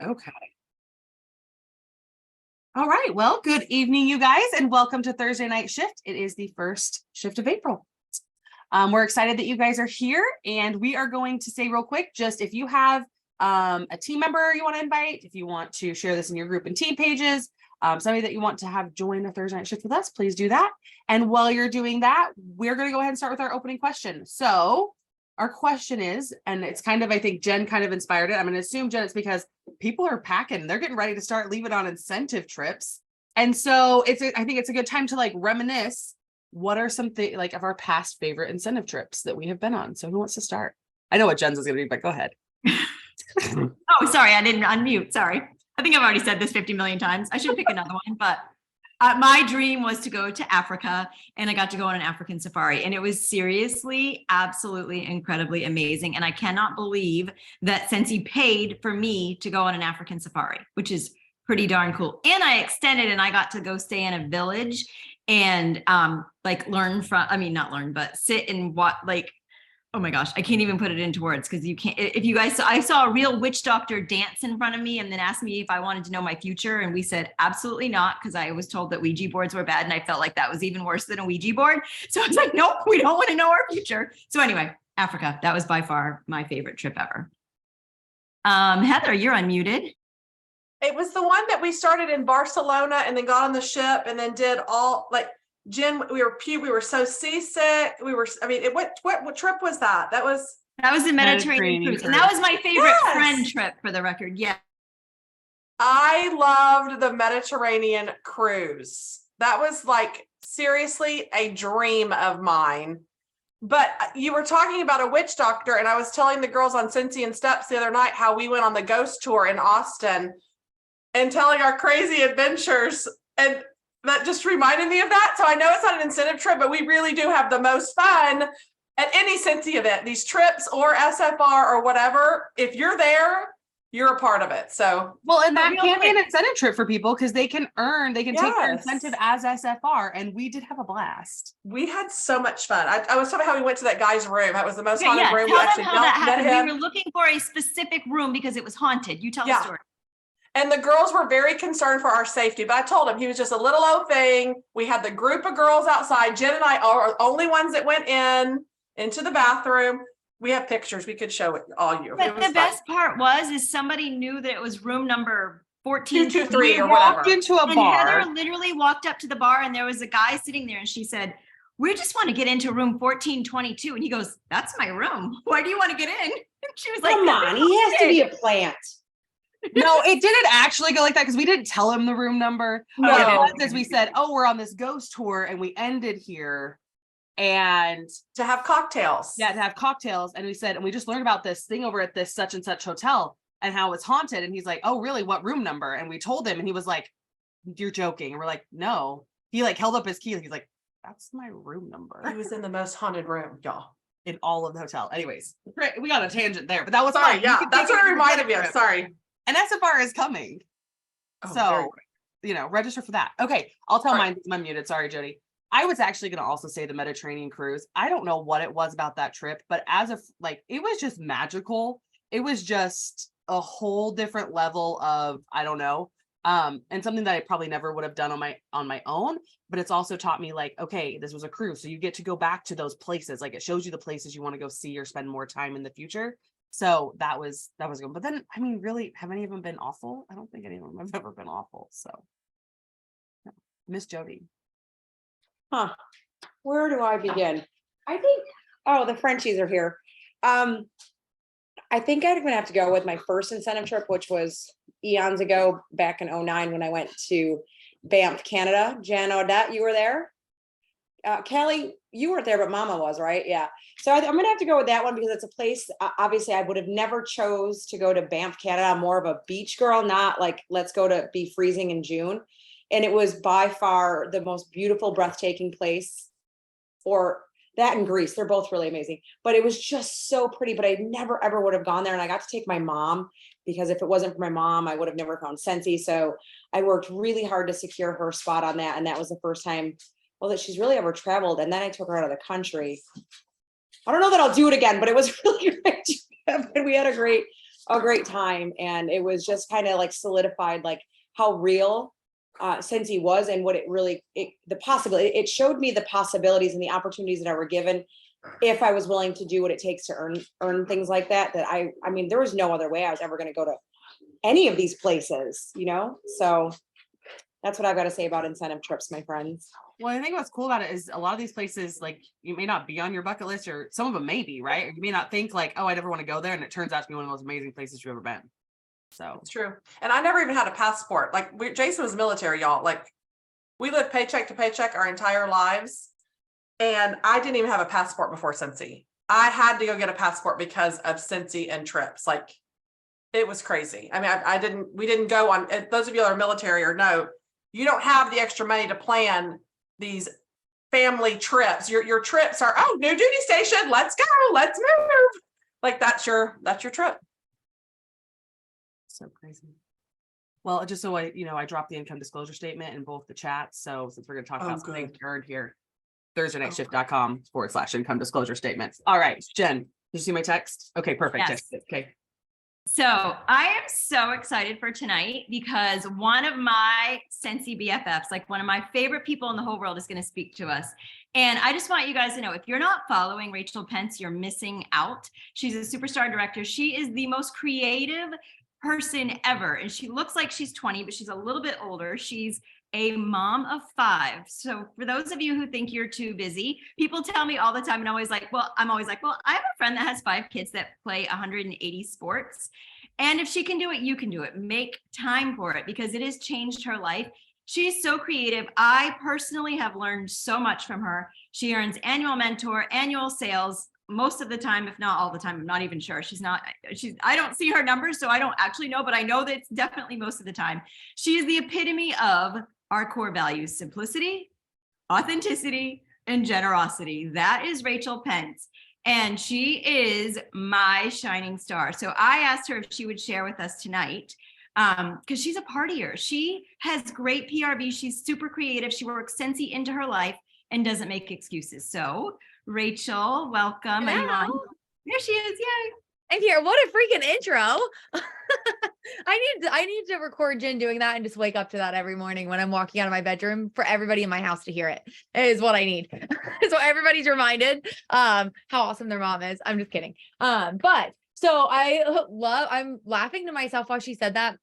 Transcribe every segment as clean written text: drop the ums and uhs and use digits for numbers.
Okay. All right. Well, good evening, you guys, and welcome to Thursday Night Shift. It is the first shift of April. We're excited that you guys are here, and we are going to say real quick, just if you have a team member you want to invite, if you want to share this in your group and team pages, somebody that you want to have join a Thursday Night Shift with us, please do that. And while you're doing that, we're going to go ahead and start with our opening question. So our question is, and it's kind of, I think Jen kind of inspired it. I'm going to assume, Jen, it's because people are packing, they're getting ready to start leaving on incentive trips. And so I think it's a good time to like reminisce. What are some things like of our past favorite incentive trips that we have been on? So who wants to start? I know what Jen's is going to be, but go ahead. Oh, sorry, I didn't unmute. Sorry. I think I've already said this 50 million times. I should pick another one, but my dream was to go to Africa, and I got to go on an African safari, and it was seriously, absolutely incredibly amazing. And I cannot believe that Sensi paid for me to go on an African safari, which is pretty darn cool. And I extended, and I got to go stay in a village and like learn from, I mean, not learn, but sit and watch, like, oh my gosh, I can't even put it into words because you can't, if you guys saw, I saw a real witch doctor dance in front of me and then asked me if I wanted to know my future. And we said, absolutely not, because I was told that Ouija boards were bad. And I felt like that was even worse than a Ouija board. So I was like, nope, we don't want to know our future. So anyway, Africa, that was by far my favorite trip ever. Heather, you're unmuted. It was the one that we started in Barcelona and then got on the ship and then did all like Jen, we were so seasick. What trip was that? That was the Mediterranean cruise. And that was my favorite friend trip, for the record. Yeah. I loved the Mediterranean cruise. That was like seriously a dream of mine. But you were talking about a witch doctor, and I was telling the girls on Cincy and Steps the other night how we went on the ghost tour in Austin and telling our crazy adventures, and that just reminded me of that. So I know it's not an incentive trip, but we really do have the most fun at any Cincy event, these trips or SFR or whatever. If you're there, you're a part of it. So, well, and that can be an incentive trip for people because they can take their incentive as SFR, and we did have a blast. We had so much fun. I was talking about how we went to that guy's room. That was the most haunted room. Tell them how that happened. We were looking for a specific room because it was haunted. You tell the story. And the girls were very concerned for our safety, but I told them he was just a little old thing. We had the group of girls outside. Jen and I are the only ones that went into the bathroom. We have pictures. We could show it all you. But the best part is somebody knew that it was room number 1423 or whatever. Walked into a bar. Heather literally walked up to the bar, and there was a guy sitting there, and she said, "We just want to get into room 1422." And he goes, "That's my room. Why do you want to get in?" And she was like, "Come on, he has to be a plant." No, it didn't actually go like that because we didn't tell him the room number. No. As we said, oh, we're on this ghost tour and we ended here and to have cocktails. Yeah, to have cocktails. And we said, and we just learned about this thing over at this such and such hotel and how it's haunted. And he's like, oh, really? What room number? And we told him, and he was like, you're joking. And we're like, no. He like held up his key. He's like, that's my room number. He was in the most haunted room, y'all. In all of the hotel. Anyways, we got a tangent there, but that was sorry. Fun. Yeah, that's what it reminded me of. Sorry. And SFR is coming. So, register for that. Okay, I'll tell mine. I'm muted. Sorry, Jody. I was actually going to also say the Mediterranean cruise. I don't know what it was about that trip, but it was just magical. It was just a whole different level of, I don't know, and something that I probably never would have done on my own, but it's also taught me like, okay, this was a cruise. So you get to go back to those places. Like it shows you the places you want to go see or spend more time in the future. So that was good. But then, I mean, really, have any of them been awful? I don't think any of them have ever been awful. So, Miss Jody. Where do I begin? I think, the Frenchies are here. I think I'm going to have to go with my first incentive trip, which was eons ago, back in 2009 when I went to Banff, Canada. Jan Odette, you were there? Kelly, you weren't there, but Mama was, right? Yeah. So I'm going to have to go with that one because it's a place, obviously I would have never chose to go to Banff, Canada. I'm more of a beach girl, not like, let's go to be freezing in June. And it was by far the most beautiful, breathtaking place, or that in Greece. They're both really amazing, but it was just so pretty, but I never, ever would have gone there. And I got to take my mom because if it wasn't for my mom, I would have never found Sensi. So I worked really hard to secure her spot on that. And that was the first time that she's really ever traveled. And then I took her out of the country. I don't know that I'll do it again, but it was really great. And we had a great a great time. And it was just kind of like solidified like how real Cincy was and what it really, the possibility, it showed me the possibilities and the opportunities that I were given if I was willing to do what it takes to earn things like that. That I mean, there was no other way I was ever going to go to any of these places, you know? So that's what I've got to say about incentive trips, my friends. Well, I think what's cool about it is a lot of these places, like you may not be on your bucket list, or some of them may be, right? Or you may not think like, oh, I never want to go there. And it turns out to be one of the most amazing places you've ever been. So It's true. And I never even had a passport. Like Jason was military, y'all. Like we lived paycheck to paycheck our entire lives. And I didn't even have a passport before Cincy. I had to go get a passport because of Cincy and trips. Like it was crazy. I mean, we didn't go on, those of you that are military or no, you don't have the extra money to plan these family trips. Your trips are, oh, new duty station, let's go, let's move. Like that's your trip. so crazy. Well, just so I dropped the income disclosure statement in both the chats. So since we're going to talk about something earned here, ThursdayNightShift.com/income disclosure statements. All right, Jen, did you see my text? Okay, perfect. Yes. Okay. So I am so excited for tonight because one of my Cincy BFFs, like one of my favorite people in the whole world, is going to speak to us. And I just want you guys to know, if you're not following Rachel Pence, you're missing out. She's a superstar director. She is the most creative person ever. And she looks like she's 20, but she's a little bit older. She's a mom of 5. So for those of you who think you're too busy, people tell me all the time, and I'm always like, well, I have a friend that has 5 kids that play 180 sports. And if she can do it, you can do it. Make time for it because it has changed her life. She's so creative. I personally have learned so much from her. She earns annual mentor, annual sales, most of the time, if not all the time. I'm not even sure. I don't see her numbers, so I don't actually know, but I know that it's definitely most of the time. She is the epitome of our core values: simplicity, authenticity, and generosity. That is Rachel Pence. And she is my shining star. So I asked her if she would share with us tonight, because she's a partier. She has great PRV. She's super creative. She works Cincy into her life and doesn't make excuses. So Rachel, welcome. Are you on? There she is. Yay. I'm here. What a freaking intro. I need to record Jen doing that and just wake up to that every morning when I'm walking out of my bedroom for everybody in my house to hear it. It is what I need. So everybody's reminded how awesome their mom is. I'm just kidding. But so I'm laughing to myself while she said that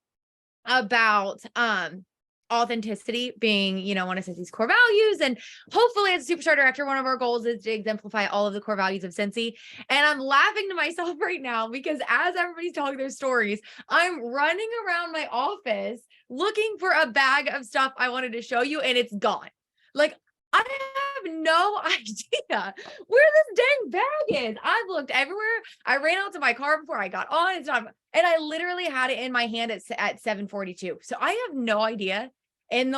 about authenticity being, one of Cincy's core values. And hopefully as a superstar director, one of our goals is to exemplify all of the core values of Cincy. And I'm laughing to myself right now because as everybody's telling their stories, I'm running around my office looking for a bag of stuff I wanted to show you, and it's gone. Like, I have no idea where this dang bag is. I've looked everywhere. I ran out to my car before I got on and stuff, and I literally had it in my hand at 7:42. So I have no idea in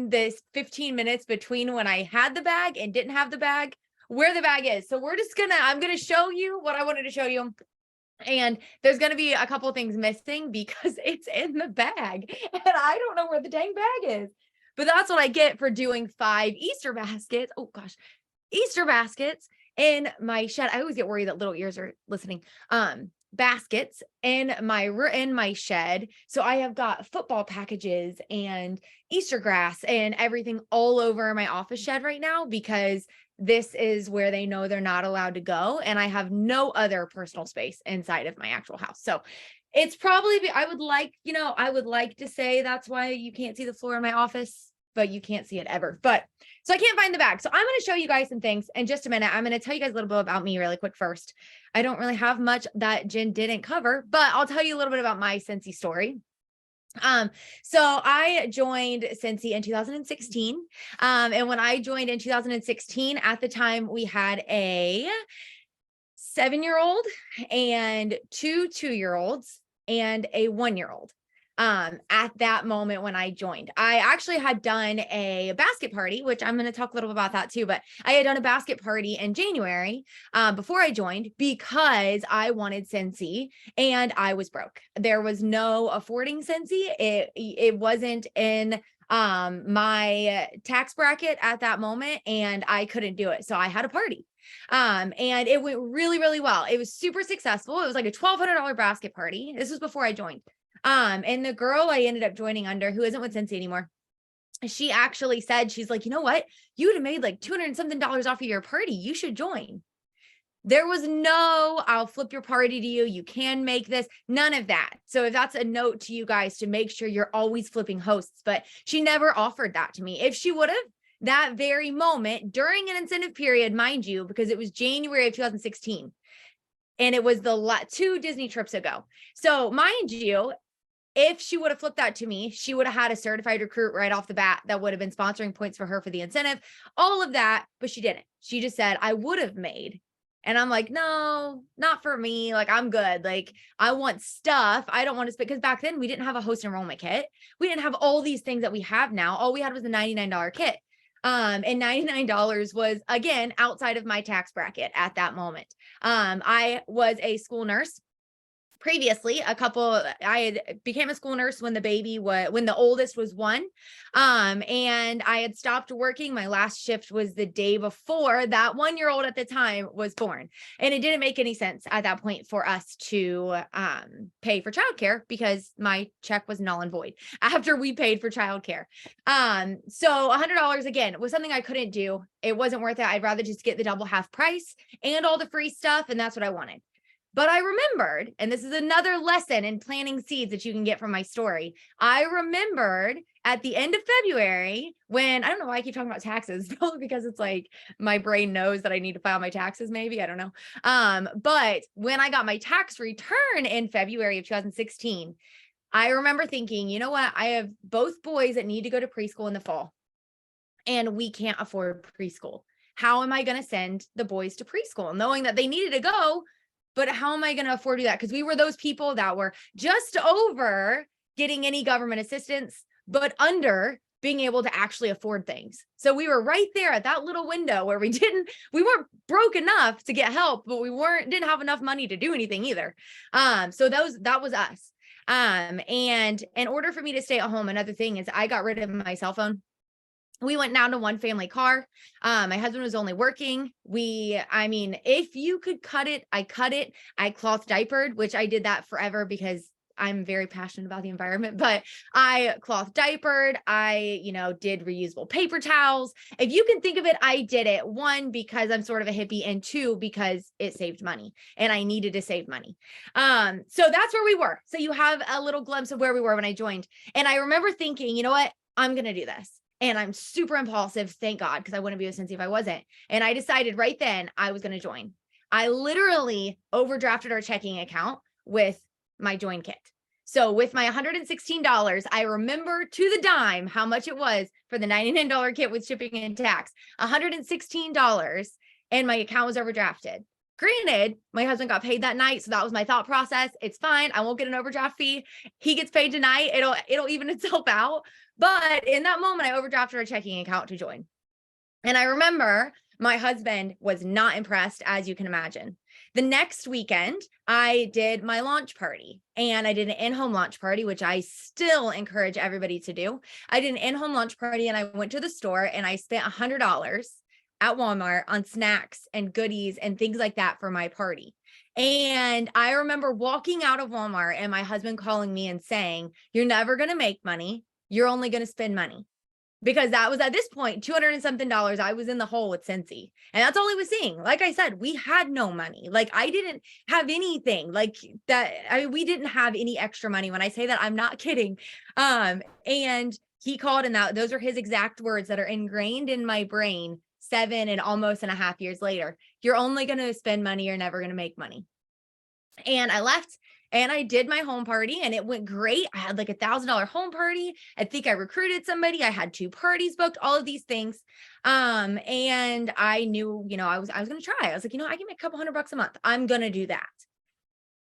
this 15 minutes between when I had the bag and didn't have the bag, where the bag is. So I'm going to show you what I wanted to show you. And there's going to be a couple of things missing because it's in the bag and I don't know where the dang bag is. But that's what I get for doing 5 Easter baskets. Oh gosh, Easter baskets in my shed. I always get worried that little ears are listening. Baskets in my shed. So I have got football packages and Easter grass and everything all over my office shed right now because this is where they know they're not allowed to go. And I have no other personal space inside of my actual house. So it's probably, I would like to say that's why you can't see the floor in my office, but you can't see it ever. But so I can't find the bag. So I'm going to show you guys some things in just a minute. I'm going to tell you guys a little bit about me really quick first. I don't really have much that Jen didn't cover, but I'll tell you a little bit about my Cincy story. So I joined Cincy in 2016. And when I joined in 2016, at the time we had a 7-year-old and 2 2-year-olds and a 1-year-old. At that moment when I joined, I actually had done a basket party, which I'm going to talk a little bit about that too, but I had done a basket party in January, before I joined because I wanted Cincy and I was broke. There was no affording Cincy. It wasn't in, my tax bracket at that moment and I couldn't do it. So I had a party. And it went really, really well. It was super successful. It was like a $1,200 basket party. This was before I joined. And the girl I ended up joining under, who isn't with Cincy anymore, she actually said, she's like, you know what? You would have made like $200 and something off of your party. You should join. There was no, I'll flip your party to you. You can make this, none of that. So if that's a note to you guys, to make sure you're always flipping hosts, but she never offered that to me. If she would have, that very moment during an incentive period, mind you, because it was January of 2016 and it was the 2 Disney trips ago. So mind you, if she would have flipped that to me, she would have had a certified recruit right off the bat that would have been sponsoring points for her for the incentive, all of that, but she didn't. She just said, I would have made. And I'm like, no, not for me. Like, I'm good. Like, I want stuff. I don't want to spend, because back then we didn't have a host enrollment kit. We didn't have all these things that we have now. All we had was a $99 kit. And $99 was, again, outside of my tax bracket at that moment. I was a school nurse. Previously, I became a school nurse when the oldest was 1. And I had stopped working. My last shift was the day before that 1-year-old at the time was born. And it didn't make any sense at that point for us to pay for childcare because my check was null and void after we paid for childcare. So $100 again was something I couldn't do. It wasn't worth it. I'd rather just get the double half price and all the free stuff. And that's what I wanted. But I remembered, and this is another lesson in planting seeds that you can get from my story. I remembered at the end of February when, I don't know why I keep talking about taxes, probably because it's like my brain knows that I need to file my taxes, maybe, I don't know. But when I got my tax return in February of 2016, I remember thinking, you know what? I have both boys that need to go to preschool in the fall, and we can't afford preschool. How am I going to send the boys to preschool? Knowing that they needed to go, but how am I going to afford to do that? Because we were those people that were just over getting any government assistance, but under being able to actually afford things. So we were right there at that little window where we weren't broke enough to get help, but we didn't have enough money to do anything either. So that was us. And in order for me to stay at home, another thing is I got rid of my cell phone. We went down to 1 family car. My husband was only working. If you could cut it, I cut it. I cloth diapered, which I did that forever because I'm very passionate about the environment, but I cloth diapered. I, did reusable paper towels. If you can think of it, I did it. 1, because I'm sort of a hippie, and 2, because it saved money and I needed to save money. So that's where we were. So you have a little glimpse of where we were when I joined. And I remember thinking, you know what, I'm going to do this. And I'm super impulsive, thank God, because I wouldn't be with Cincy if I wasn't. And I decided right then I was going to join. I literally overdrafted our checking account with my join kit. So with my $116, I remember to the dime how much it was for the $99 kit with shipping and tax, $116, and my account was overdrafted. Granted, my husband got paid that night, so that was my thought process. It's fine. I won't get an overdraft fee. He gets paid tonight. It'll even itself out. But in that moment, I overdrafted our checking account to join. And I remember my husband was not impressed, as you can imagine. The next weekend, I did my launch party, and I did an in-home launch party, which I still encourage everybody to do. I did an in-home launch party, and I went to the store and I spent $100 at Walmart on snacks and goodies and things like that for my party. And I remember walking out of Walmart and my husband calling me and saying, "You're never going to make money. You're only going to spend money." Because that was at this point, $200 and something. I was in the hole with Cincy. And that's all he was seeing. Like I said, we had no money. Like I didn't have anything like that. We didn't have any extra money. When I say that, I'm not kidding. And he called, and those are his exact words that are ingrained in my brain 7.5 years later. "You're only going to spend money. You're never going to make money." And I left. And I did my home party and it went great. I had like $1,000 home party. I think I recruited somebody. I had 2 parties booked, all of these things. And I knew, I was going to try. I was like, I can make a couple $100 a month. I'm going to do that.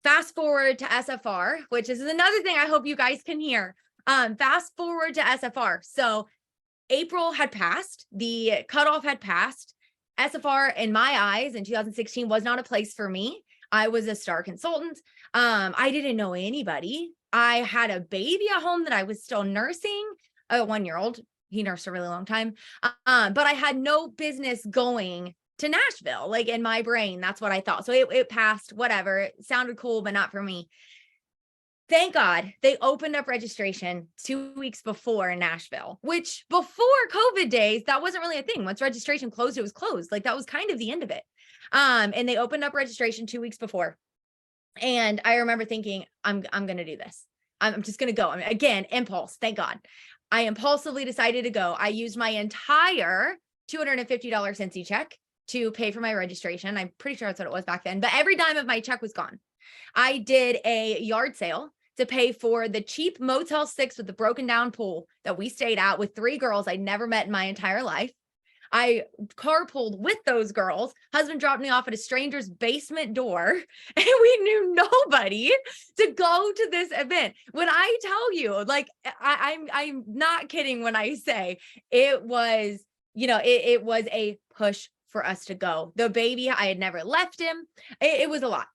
Fast forward to SFR, which is another thing I hope you guys can hear. Fast forward to SFR. So April had passed, the cutoff had passed. SFR in my eyes in 2016 was not a place for me. I was a star consultant. I didn't know anybody. I had a baby at home that I was still nursing, a 1-year-old. He nursed a really long time. But I had no business going to Nashville. Like in my brain, that's what I thought. So it passed, whatever. It sounded cool, but not for me. Thank God they opened up registration 2 weeks before in Nashville, which before COVID days, that wasn't really a thing. Once registration closed, it was closed. Like that was kind of the end of it. And they opened up registration 2 weeks before. And I remember thinking, I'm going to do this. I'm just going to go. I mean, again, impulse. Thank God. I impulsively decided to go. I used my entire $250 Cincy check to pay for my registration. I'm pretty sure that's what it was back then, but every dime of my check was gone. I did a yard sale to pay for the cheap Motel 6 with the broken down pool that we stayed at with 3 girls I'd never met in my entire life. I carpooled with those girls. Husband dropped me off at a stranger's basement door, and we knew nobody to go to this event. When I tell you, like, I'm not kidding when I say it was, it was a push for us to go. The baby, I had never left him. It was a lot.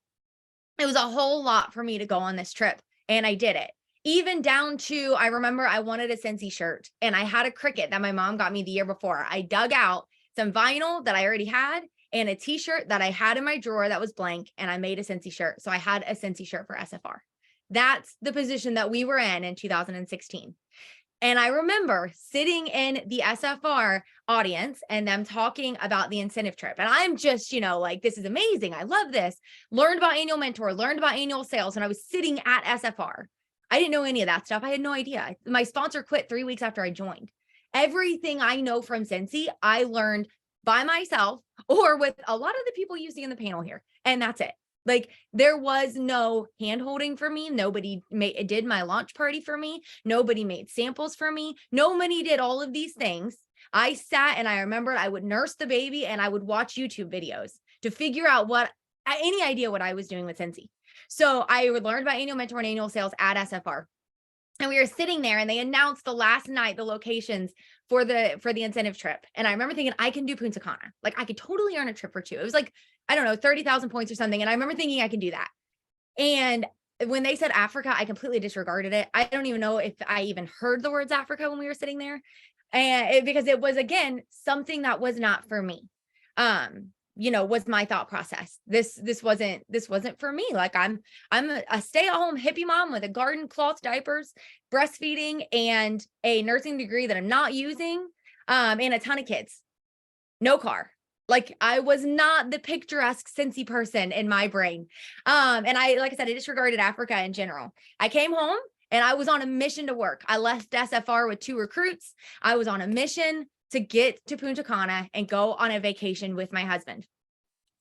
It was a whole lot for me to go on this trip, and I did it. Even down to, I remember I wanted a Scentsy shirt, and I had a Cricket that my mom got me the year before. I dug out some vinyl that I already had and a t-shirt that I had in my drawer that was blank, and I made a Scentsy shirt. So I had a Scentsy shirt for SFR. That's the position that we were in 2016. And I remember sitting in the SFR audience and them talking about the incentive trip. And I'm just, like, this is amazing. I love this. Learned about annual mentor, learned about annual sales. And I was sitting at SFR. I didn't know any of that stuff. I had no idea. My sponsor quit 3 weeks after I joined. Everything I know from Scentsy, I learned by myself or with a lot of the people you see in the panel here. And that's it. Like, there was no hand-holding for me. Nobody did my launch party for me. Nobody made samples for me. Nobody did all of these things. I sat and I remembered I would nurse the baby and I would watch YouTube videos to figure out any idea what I was doing with Scentsy. So I would learn about annual mentor and annual sales at SFR. And we were sitting there and they announced the last night, the locations for the incentive trip. And I remember thinking, I can do Punta Cana. Like, I could totally earn a trip or two. It was like, I don't know, 30,000 points or something. And I remember thinking I can do that. And when they said Africa, I completely disregarded it. I don't even know if I even heard the words Africa when we were sitting there. And because it was, again, something that was not for me. Was my thought process. This wasn't for me. Like, I'm a stay-at-home hippie mom with a garden, cloth diapers, breastfeeding, and a nursing degree that I'm not using, and a ton of kids. No car. Like, I was not the picturesque Scentsy person in my brain. And like I said, I disregarded Africa in general. I came home and I was on a mission to work. I left SFR with 2 recruits. I was on a mission to get to Punta Cana and go on a vacation with my husband,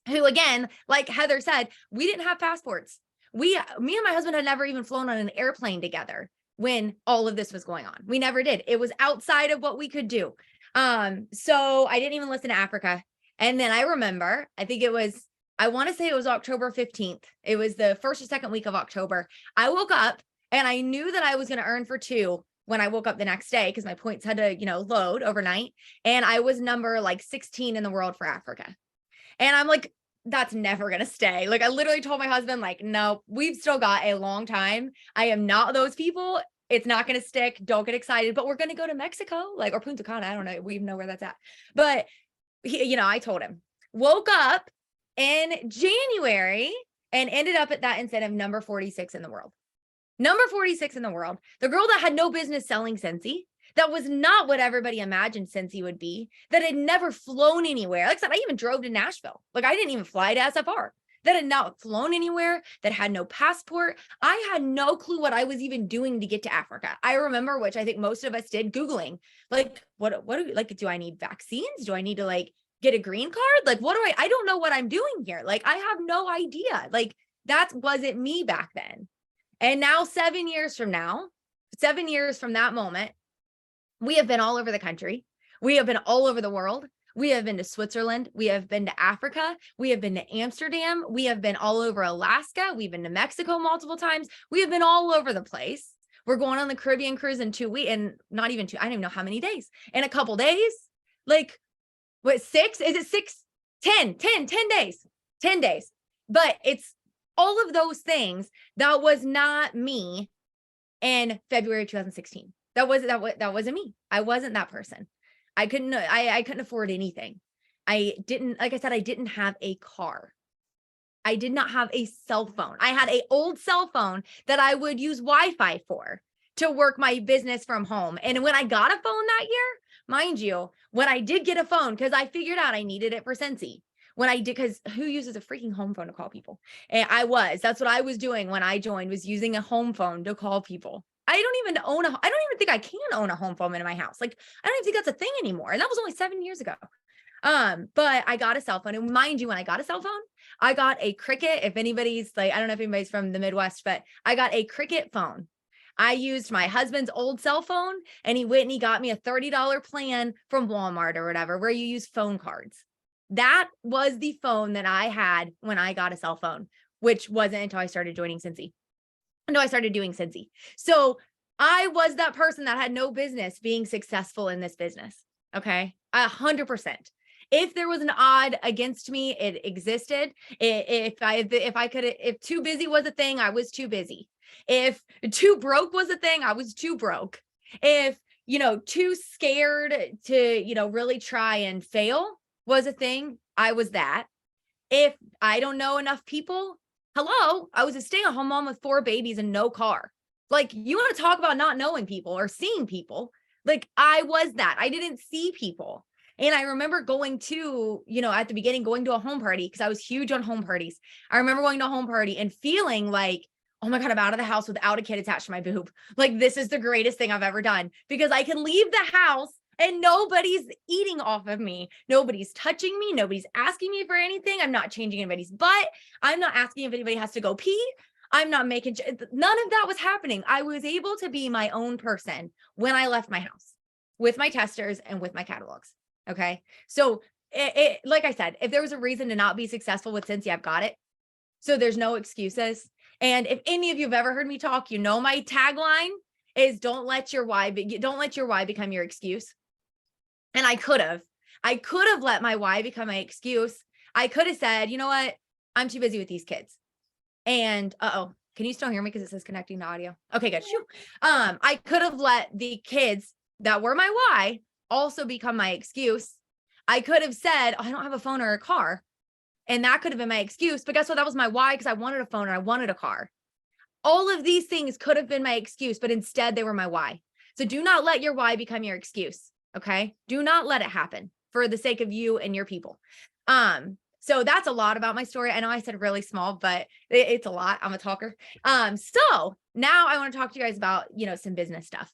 who, again, like Heather said, we didn't have passports. Me and my husband had never even flown on an airplane together when all of this was going on. We never did. It was outside of what we could do. So I didn't even listen to Africa. And then I remember, I want to say it was October 15th. It was the first or second week of October. I woke up and I knew that I was going to earn for 2 when I woke up the next day, because my points had to, load overnight. And I was number like 16 in the world for Africa. And I'm like, that's never going to stay. Like, I literally told my husband, like, no, we've still got a long time. I am not those people. It's not going to stick. Don't get excited, but we're going to go to Mexico, like, or Punta Cana. I don't know. We even know where that's at. But I told him, woke up in January and ended up at that incentive number 46 in the world. Number 46 in the world. The girl that had no business selling Scentsy. That was not what everybody imagined Scentsy would be. That had never flown anywhere. Like I said, I even drove to Nashville. Like, I didn't even fly to SFR. That had not flown anywhere. That had no passport. I had no clue what I was even doing to get to Africa. I remember, which I think most of us did, Googling, like, do I need vaccines? Do I need to, like, get a green card? Like, I don't know what I'm doing here. Like, I have no idea. Like, that wasn't me back then. And now 7 years from that moment, we have been all over the country. We have been all over the world. We have been to Switzerland. We have been to Africa. We have been to Amsterdam. We have been all over Alaska. We've been to Mexico multiple times. We have been all over the place. We're going on the Caribbean cruise in 2 weeks, and not even 2. I don't even know how many days. In a couple days, like, what, 6? Is it 6? 10 days. 10 days. But it's all of those things. That was not me in February 2016. That wasn't me. I wasn't that person. I couldn't afford anything. I didn't, like I said, I didn't have a car. I did not have a cell phone. I had a old cell phone that I would use Wi-Fi for to work my business from home. And when I got a phone that year, mind you, when I did get a phone, because I figured out I needed it for Scentsy. When I did, because who uses a freaking home phone to call people? And that's what I was doing when I joined, was using a home phone to call people. I don't even think I can own a home phone in my house. Like, I don't even think that's a thing anymore. And that was only 7 years ago. But I got a cell phone, and mind you, when I got a cell phone, I got a Cricket. If anybody's like, I don't know if anybody's from the Midwest, but I got a Cricket phone. I used my husband's old cell phone, and he went and he got me a $30 plan from Walmart or whatever, where you use phone cards. That was the phone that I had when I got a cell phone, which wasn't until I started joining Scentsy. No, I started doing Scentsy. So I was that person that had no business being successful in this business. Okay. 100%. If there was an odd against me, it existed. If too busy was a thing, I was too busy. If too broke was a thing, I was too broke. If, too scared to, really try and fail was a thing, I was that. If I don't know enough people, hello, I was a stay-at-home mom with 4 babies and no car. Like, you want to talk about not knowing people or seeing people? Like, I was that. I didn't see people. And I remember going to, at the beginning, going to a home party, because I was huge on home parties. I remember going to a home party and feeling like, oh my God, I'm out of the house without a kid attached to my boob. Like, this is the greatest thing I've ever done, because I can leave the house and nobody's eating off of me. Nobody's touching me. Nobody's asking me for anything. I'm not changing anybody's butt. I'm not asking if anybody has to go pee. I'm not making, none of that was happening. I was able to be my own person when I left my house with my testers and with my catalogs. Okay. So like I said, if there was a reason to not be successful with Scentsy, I've got it. So there's no excuses. And if any of you have ever heard me talk, my tagline is don't let your why become your excuse. And I could have let my why become my excuse. I could have said, you know what? I'm too busy with these kids. And can you still hear me? Because it says connecting to audio. Okay, good. I could have let the kids that were my why also become my excuse. I could have said, I don't have a phone or a car. And that could have been my excuse. But guess what? That was my why, because I wanted a phone or I wanted a car. All of these things could have been my excuse, but instead they were my why. So do not let your why become your excuse. Okay. Do not let it happen for the sake of you and your people. So that's a lot about my story. I know I said really small, but it's a lot. I'm a talker. So now I want to talk to you guys about, some business stuff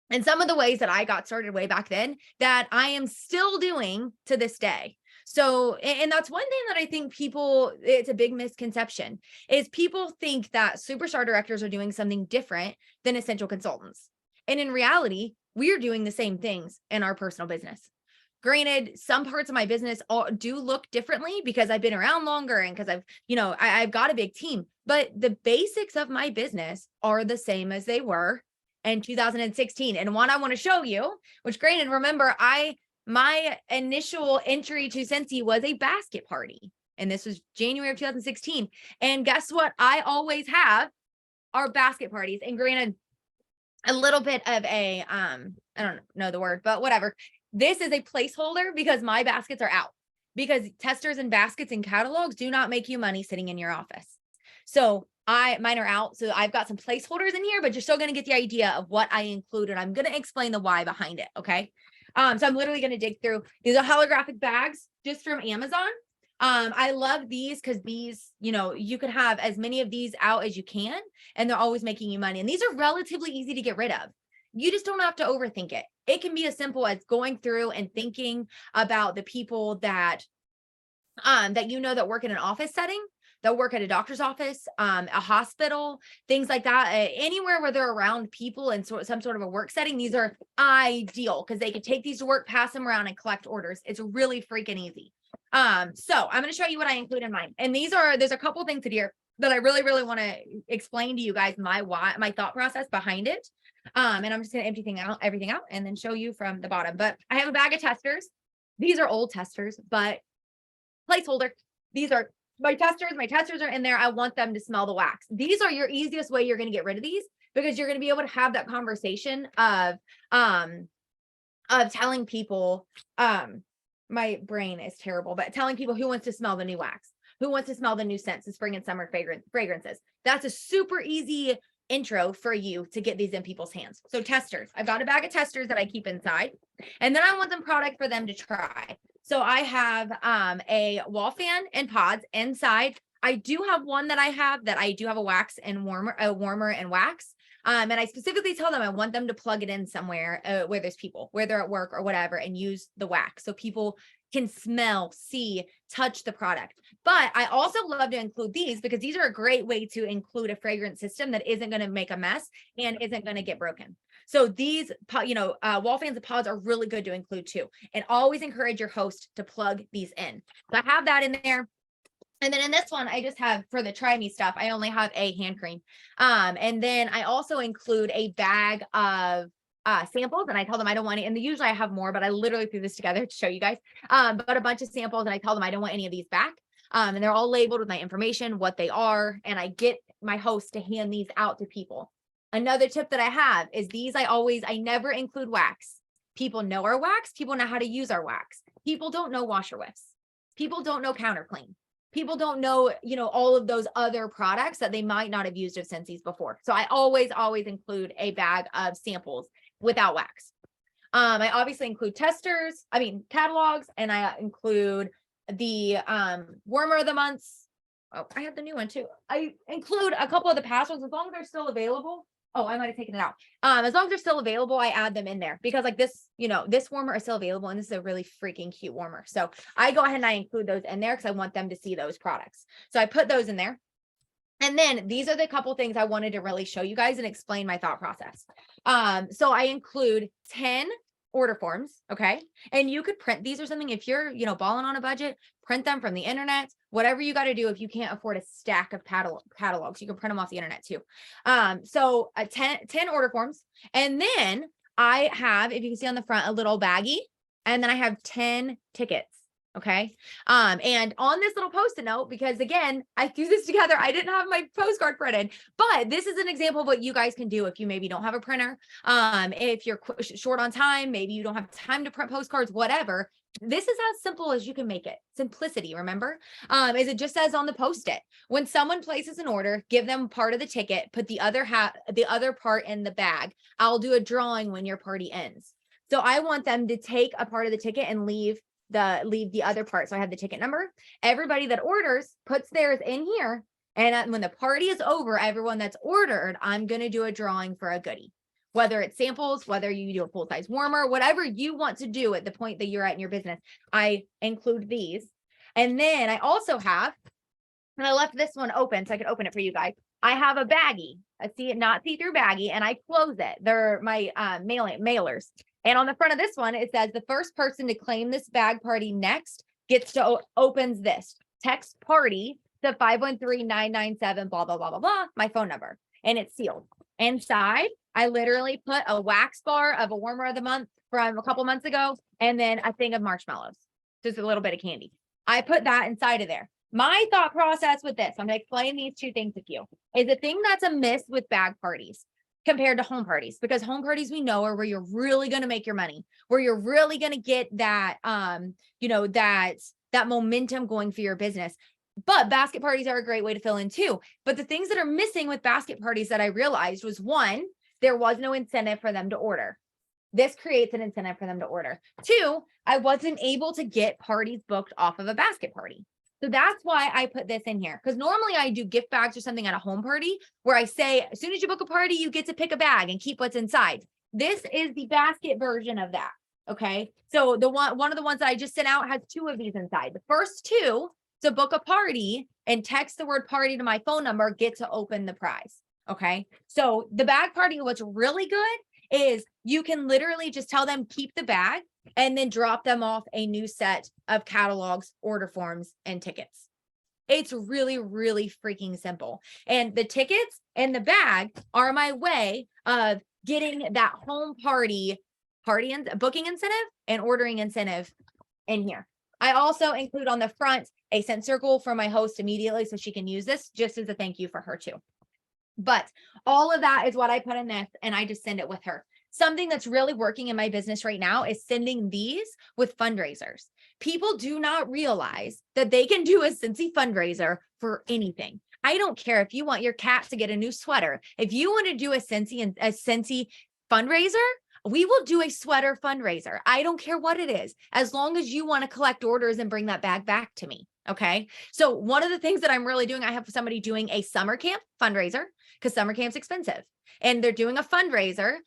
and some of the ways that I got started way back then that I am still doing to this day. So, and that's one thing that I think it's a big misconception, is people think that superstar directors are doing something different than essential consultants. And in reality, we are doing the same things in our personal business. Granted, some parts of my business do look differently because I've been around longer and because I've got a big team, but the basics of my business are the same as they were in 2016. And one I want to show you, which granted, remember, my initial entry to Scentsy was a basket party. And this was January of 2016. And guess what? I always have our basket parties. And granted, a little bit of I don't know the word, but whatever. This is a placeholder because my baskets are out, because testers and baskets and catalogs do not make you money sitting in your office. So mine are out. So I've got some placeholders in here, but you're still going to get the idea of what I included. I'm going to explain the why behind it. Okay. So I'm literally going to dig through. These are holographic bags just from Amazon. I love these because these, you can have as many of these out as you can, and they're always making you money. And these are relatively easy to get rid of. You just don't have to overthink it. It can be as simple as going through and thinking about the people that that work in an office setting, that work at a doctor's office, a hospital, things like that. Anywhere where they're around people and some sort of a work setting, these are ideal because they can take these to work, pass them around, and collect orders. It's really freaking easy. So I'm going to show you what I include in mine. And there's a couple things in here that I really, really want to explain to you guys my thought process behind it. And I'm just going to empty everything out and then show you from the bottom. But I have a bag of testers. These are old testers, but placeholder. These are my testers. My testers are in there. I want them to smell the wax. These are your easiest way you're going to get rid of these, because you're going to be able to have that conversation of telling people, my brain is terrible, but telling people who wants to smell the new wax, who wants to smell the new scents, the spring and summer fragrances. That's a super easy intro for you to get these in people's hands. So testers, I've got a bag of testers that I keep inside, and then I want some product for them to try. So I have a wall fan and pods inside. I do have one that I do have a wax and warmer and wax. And I specifically tell them I want them to plug it in somewhere where there's people, where they're at work or whatever, and use the wax so people can smell, see, touch the product. But I also love to include these because these are a great way to include a fragrance system that isn't going to make a mess and isn't going to get broken. So these, wall fans and pods are really good to include too. And always encourage your host to plug these in. So I have that in there. And then in this one, I just have, for the try me stuff, I only have a hand cream. And then I also include a bag of samples, and I tell them I don't want any, and usually I have more, but I literally threw this together to show you guys. But a bunch of samples, and I tell them I don't want any of these back. And they're all labeled with my information, what they are, and I get my host to hand these out to people. Another tip that I have is these, I never include wax. People know our wax, people know how to use our wax. People don't know washer whiffs. People don't know counter clean. People don't know, all of those other products that they might not have used of Scentsys before. So I always include a bag of samples without wax. I obviously include catalogs, and I include the warmer of the months. Oh, I have the new one too. I include a couple of the past ones as long as they're still available. Oh, I might have taken it out. As long as they're still available, I add them in there because like this, this warmer is still available, and this is a really freaking cute warmer. So I go ahead and I include those in there because I want them to see those products. So I put those in there. And then these are the couple things I wanted to really show you guys and explain my thought process. So I include 10 order forms. Okay. And you could print these or something. If you're, balling on a budget, print them from the internet, whatever you got to do. If you can't afford a stack of catalogs, you can print them off the internet too. So 10 order forms. And then I have, if you can see on the front, a little baggie, and then I have 10 tickets. Okay. And on this little Post-it note, because again, I threw this together, I didn't have my postcard printed, but this is an example of what you guys can do if you maybe don't have a printer. If you're short on time, maybe you don't have time to print postcards, whatever. This is as simple as you can make it. Simplicity, remember? Is it just says on the Post-it, when someone places an order, give them part of the ticket, put the other part in the bag. I'll do a drawing when your party ends. So I want them to take a part of the ticket and leave the other part. So I have the ticket number. Everybody that orders puts theirs in here. And when the party is over, everyone that's ordered, I'm going to do a drawing for a goodie, whether it's samples, whether you do a full size warmer, whatever you want to do at the point that you're at in your business. I include these. And then I also have, and I left this one open so I could open it for you guys. I have a baggie, not see-through baggie, and I close it. They're my mailers. And on the front of this one, it says the first person to claim this bag party next gets to opens this. Text party to 513-997, blah, blah, blah, blah, blah, my phone number. And it's sealed. Inside, I literally put a wax bar of a warmer of the month from a couple months ago, and then a thing of marshmallows, just a little bit of candy. I put that inside of there. My thought process with this, I'm going to explain these two things with you, is the thing that's a miss with bag parties compared to home parties, because home parties we know are where you're really going to make your money, where you're really going to get that, that momentum going for your business. But basket parties are a great way to fill in too. But the things that are missing with basket parties that I realized was, one, there was no incentive for them to order. This creates an incentive for them to order. Two, I wasn't able to get parties booked off of a basket party. So that's why I put this in here. Because normally I do gift bags or something at a home party where I say, as soon as you book a party, you get to pick a bag and keep what's inside. This is the basket version of that. Okay. So the one of the ones that I just sent out has 2 of these inside. The first 2 to book a party and text the word party to my phone number, get to open the prize. Okay. So the bag party, what's really good is you can literally just tell them, keep the bag, and then drop them off a new set of catalogs, order forms, and tickets. It's really, really freaking simple. And the tickets and the bag are my way of getting that home party and booking incentive and ordering incentive in here. I also include on the front a scent circle for my host immediately so she can use this just as a thank you for her too. But all of that is what I put in this, and I just send it with her. Something that's really working in my business right now is sending these with fundraisers, People do not realize that they can do a Scentsy fundraiser for anything. I don't care if you want your cat to get a new sweater. If you want to do a Scentsy fundraiser, we will do a sweater fundraiser. I don't care what it is, as long as you want to collect orders and bring that bag back to me. Okay. So one of the things that I'm really doing, I have somebody doing a summer camp fundraiser because summer camp's expensive, and they're doing a fundraiser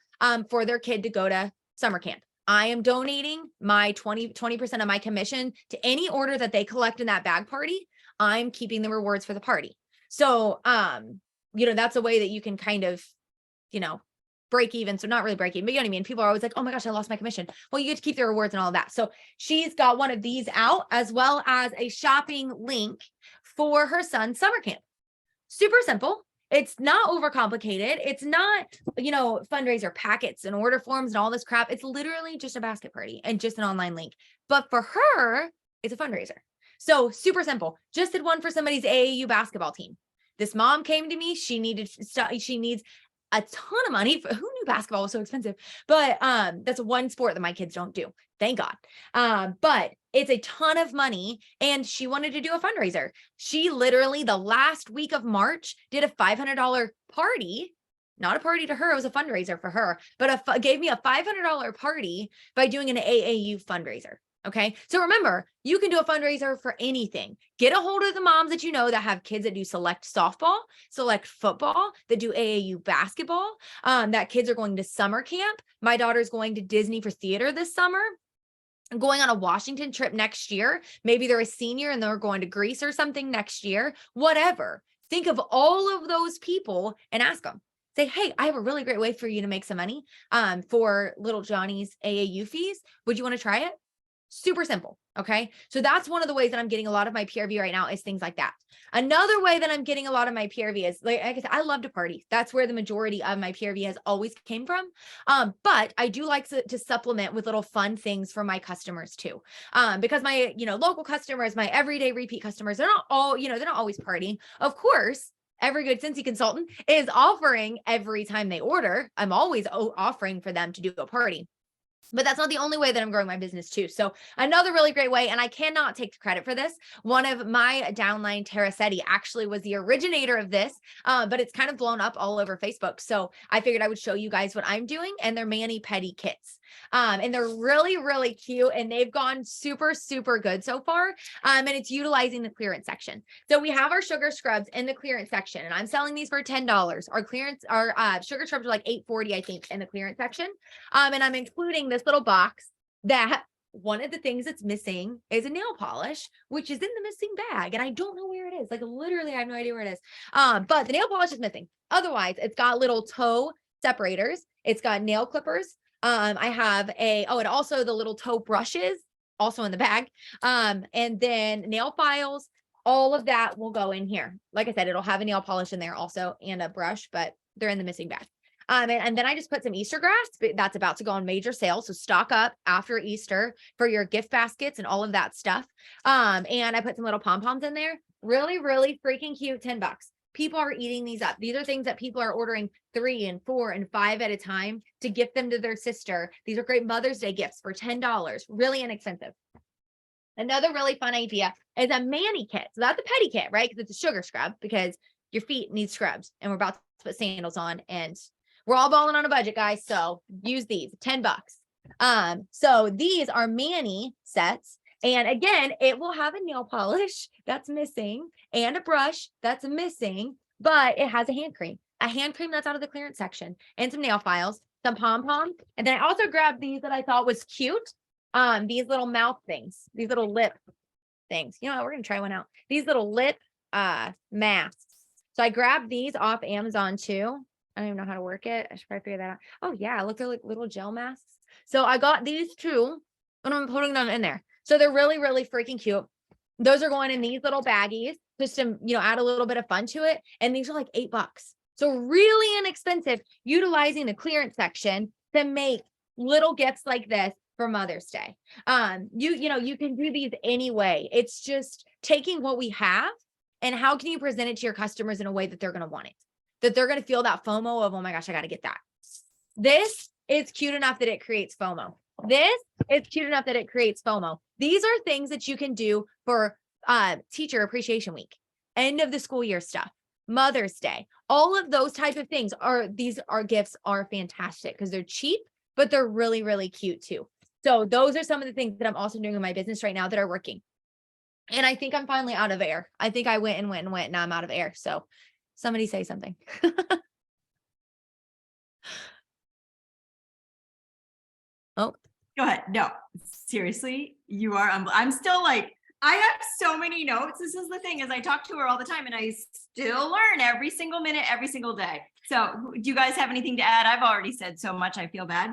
for their kid to go to summer camp. I am donating my 20% of my commission to any order that they collect in that bag party. I'm keeping the rewards for the party. So, that's a way that you can kind of, break even. So not really break even, but you know what I mean? People are always like, oh my gosh, I lost my commission. Well, you get to keep the rewards and all of that. So she's got one of these out, as well as a shopping link for her son's summer camp. Super simple. It's not overcomplicated. It's not, fundraiser packets and order forms and all this crap. It's literally just a basket party and just an online link. But for her, it's a fundraiser. So super simple. Just did one for somebody's AAU basketball team. This mom came to me. She needs a ton of money. Who knew basketball was so expensive? But that's one sport that my kids don't do. Thank God. But it's a ton of money, and she wanted to do a fundraiser. She literally the last week of March did a $500 party. Not a party to her, it was a fundraiser for her, but gave me a $500 party by doing an AAU fundraiser. Okay. So remember, you can do a fundraiser for anything. Get a hold of the moms that you know that have kids that do select softball, select football, that do AAU basketball, that kids are going to summer camp. My daughter's going to Disney for theater this summer. Going on a Washington trip next year. Maybe they're a senior and they're going to Greece or something next year, whatever. Think of all of those people and ask them. Say, hey, I have a really great way for you to make some money for little Johnny's AAU fees. Would you want to try it? Super simple. Okay. So that's one of the ways that I'm getting a lot of my PRV right now is things like that. Another way that I'm getting a lot of my PRV is like I said, I love to party. That's where the majority of my PRV has always came from. But I do like to supplement with little fun things for my customers too. Because my, local customers, my everyday repeat customers, they're not all, they're not always partying. Of course, every good Scentsy consultant is offering every time they order. I'm always offering for them to do a party. But that's not the only way that I'm growing my business too. So another really great way, and I cannot take credit for this. One of my downline, Tarasetti, actually was the originator of this, but it's kind of blown up all over Facebook. So I figured I would show you guys what I'm doing, and they're mani-pedi kits. And they're really, really cute, and they've gone super, super good so far. And it's utilizing the clearance section. So we have our sugar scrubs in the clearance section, and I'm selling these for $10. Our sugar scrubs are like $8.40, I think, in the clearance section. And I'm including this little box that one of the things that's missing is a nail polish, which is in the missing bag. And I don't know where it is. Like literally, I have no idea where it is. But the nail polish is missing. Otherwise, it's got little toe separators. It's got nail clippers. I have and also the little toe brushes also in the bag. And then nail files, all of that will go in here. Like I said, it'll have a nail polish in there also and a brush, but they're in the missing bag. And then I just put some Easter grass that's about to go on major sale. So stock up after Easter for your gift baskets and all of that stuff. And I put some little pom-poms in there. Really, really freaking cute, $10. People are eating these up. These are things that people are ordering 3 and 4 and 5 at a time to gift them to their sister. These are great Mother's Day gifts for $10, really inexpensive. Another really fun idea is a mani kit. So that's a pedi kit, right? Because it's a sugar scrub because your feet need scrubs, and we're about to put sandals on, and we're all balling on a budget, guys. So use these, $10. So these are mani sets. And again, it will have a nail polish that's missing and a brush that's missing, but it has a hand cream that's out of the clearance section, and some nail files, some pom-poms. And then I also grabbed these that I thought was cute. These little mouth things, these little lip things. You know what? We're going to try one out. These little lip masks. So I grabbed these off Amazon too. I don't even know how to work it. I should probably figure that out. Oh yeah, look, they're like little gel masks. So I got these too, and I'm putting them in there. So they're really, really freaking cute. Those are going in these little baggies just to, add a little bit of fun to it. And these are like $8. So really inexpensive, utilizing the clearance section to make little gifts like this for Mother's Day. You can do these anyway. It's just taking what we have and how can you present it to your customers in a way that they're going to want it, that they're going to feel that FOMO of, oh my gosh, I got to get that. This is cute enough that it creates FOMO. This It's cute enough that it creates FOMO. These are things that you can do for Teacher Appreciation Week, end of the school year stuff, Mother's Day, all of those type of things these gifts are fantastic because they're cheap, but they're really, really cute too. So those are some of the things that I'm also doing in my business right now that are working. And I think I'm finally out of air. I think I went and now I'm out of air. So somebody say something. Oh, Go ahead. No, seriously, you are. I'm still like, I have so many notes. This is the thing, is I talk to her all the time and I still learn every single minute, every single day. So do you guys have anything to add? I've already said so much. I feel bad.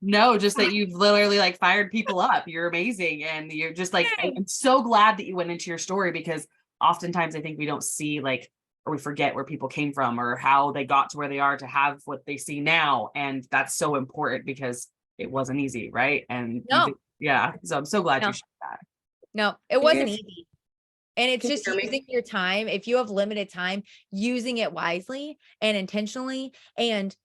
No, just that you've literally like fired people up. You're amazing. And you're just like, I'm so glad that you went into your story, because oftentimes I think we don't see like, or we forget where people came from or how they got to where they are to have what they see now. And that's so important because it wasn't easy. Right. And no, yeah. So I'm so glad No. you shared that. no, it wasn't Yes. easy. And it's Can you just hear me? using your time. If you have limited time, using it wisely and intentionally, and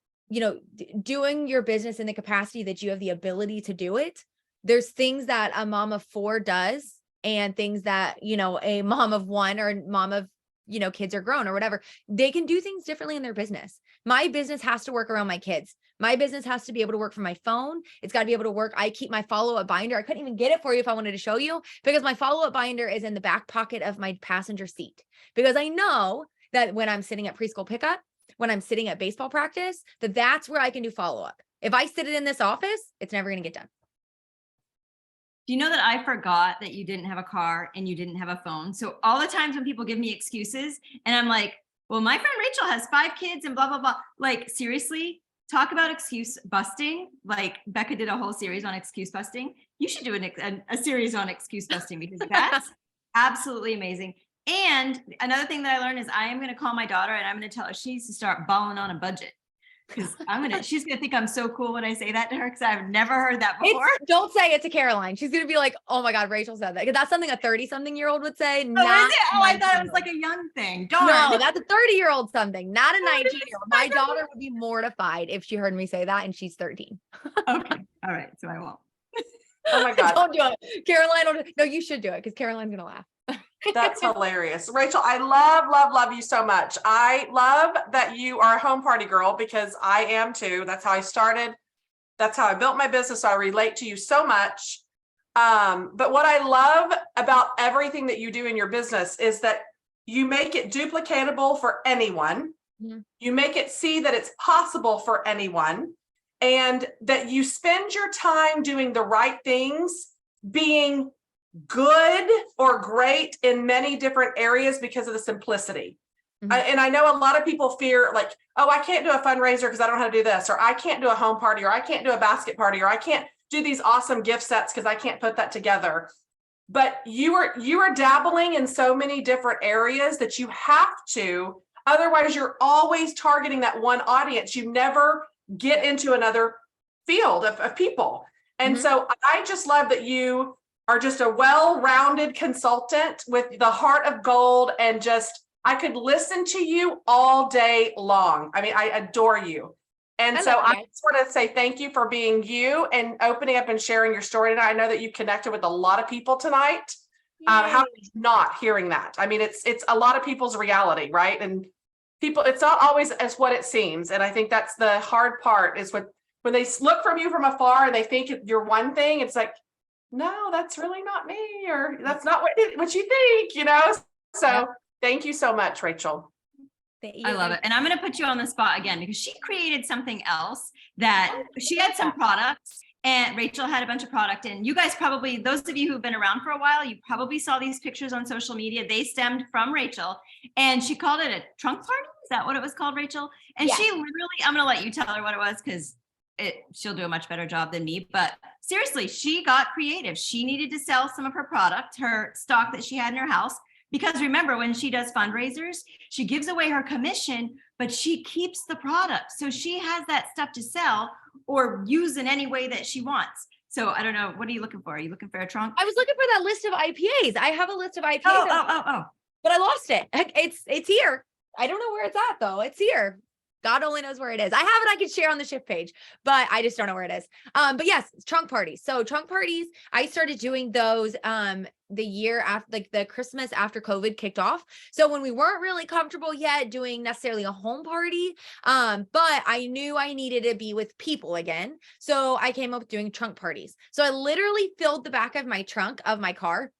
doing your business in the capacity that you have the ability to do it. There's things that a mom of 4 does, and things that, a mom of 1 or mom of, kids are grown or whatever. They can do things differently in their business. My business has to work around my kids. My business has to be able to work from my phone. It's got to be able to work. I keep my follow-up binder. I couldn't even get it for you if I wanted to show you, because my follow-up binder is in the back pocket of my passenger seat, because I know that when I'm sitting at preschool pickup, when I'm sitting at baseball practice, that's where I can do follow-up. If I sit it in this office, it's never going to get done. Do you know that I forgot that you didn't have a car and you didn't have a phone? So all the times when people give me excuses and I'm like, well, my friend Rachel has 5 kids and blah, blah, blah. Like, seriously, talk about excuse busting. Like Becca did a whole series on excuse busting. You should do a series on excuse busting, because that's absolutely amazing. And another thing that I learned is I am going to call my daughter and I'm going to tell her she needs to start balling on a budget, because she's going to think I'm so cool when I say that to her, because I've never heard that before. Don't say it to Caroline. She's going to be like, oh my God, Rachel said that. 'Cause that's something a 30-something-year-old would say. Oh, not is it? Oh, I thought it was 19-year-old. like a young thing. Darn. No, that's a 30-year-old something, not a 19-year-old. My daughter would be mortified if she heard me say that, and she's 13. Okay. All right. So I won't. Oh my God. Don't do it. Caroline, no, you should do it, because Caroline's going to laugh. That's hilarious. Rachel, I love you so much. I love that you are a home party girl, because I am too. That's how I started. That's how I built my business. So I relate to you so much. But what I love about everything that you do in your business is that you make it duplicatable for anyone. Mhm. You make it see that it's possible for anyone, and that you spend your time doing the right things, being good or great in many different areas because of the simplicity. Mhm. And I know a lot of people fear like, oh, I can't do a fundraiser because I don't know how to do this, or I can't do a home party, or I can't do a basket party, or I can't do these awesome gift sets because I can't put that together. But you are dabbling in so many different areas that you have to, otherwise you're always targeting that one audience. You never get into another field of people. And Mhm. so I just love that you are just a well-rounded consultant with the heart of gold, and just, I could listen to you all day long. I mean, I adore you. And I so love you I guys. just want to say thank you for being you and opening up and sharing your story tonight. I know that you connected with a lot of people tonight. How not hearing that? I mean, it's a lot of people's reality, right? And people, it's not always as what it seems. And I think that's the hard part, is when they look from you from afar and they think you're one thing, it's like, no, that's really not me, or that's not what you think, So Yep. Thank you so much, Rachel. I love it. And I'm going to put you on the spot again, because she created something else that she had some products, and Rachel had a bunch of product. And you guys probably, those of you who've been around for a while, you probably saw these pictures on social media. They stemmed from Rachel, and she called it a trunk party. Is that what it was called, Rachel? And Yes. she literally, I'm going to let you tell her what it was, because she'll do a much better job than me. But seriously, she got creative. She needed to sell some of her product, her stock that she had in her house. Because remember, when she does fundraisers, she gives away her commission, but she keeps the product. So she has that stuff to sell or use in any way that she wants. So I don't know. What are you looking for? Are you looking for a trunk? I was looking for that list of IPAs. I have a list of IPAs, Oh. but I lost it. It's here. I don't know where it's at though. It's here. God only knows where it is. I have it, I can share on the shift page, but I just don't know where it is. But yes, trunk parties. So trunk parties, I started doing those the year after, like the Christmas after COVID kicked off. So when we weren't really comfortable yet doing necessarily a home party, but I knew I needed to be with people again. So I came up with doing trunk parties. So I literally filled the back of my trunk of my car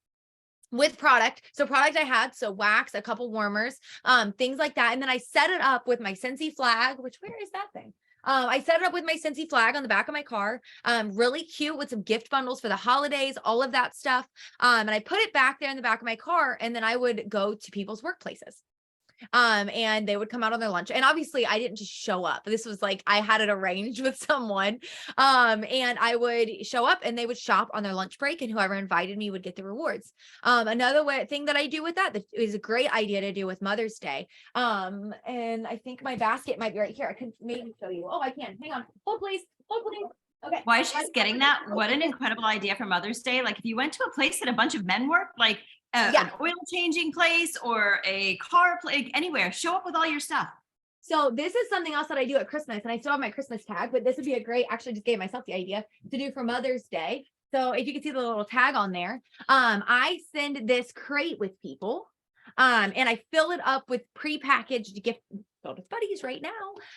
with product. So product I had, so wax, a couple warmers, things like that. And then I set it up with my Scentsy flag, which where is that thing? I set it up with my Scentsy flag on the back of my car, really cute with some gift bundles for the holidays, all of that stuff. And I put it back there in the back of my car, and then I would go to people's workplaces. And they would come out on their lunch. And obviously I didn't just show up. This was like, I had it arranged with someone. And I would show up and they would shop on their lunch break, and whoever invited me would get the rewards. Another thing that I do with that is a great idea to do with Mother's Day. And I think my basket might be right here. I can maybe show you. Oh, I can. Hang on. Hold please. Hold please. Okay. Why she's getting that? What an incredible idea for Mother's Day. Like if you went to a place that a bunch of men work, like an oil changing place or a car place, anywhere, show up with all your stuff. So this is something else that I do at Christmas, and I still have my Christmas tag, but this would be a great, actually just gave myself the idea to do for Mother's Day. So if you can see the little tag on there, I send this crate with people, and I fill it up with prepackaged gift, filled with buddies right now,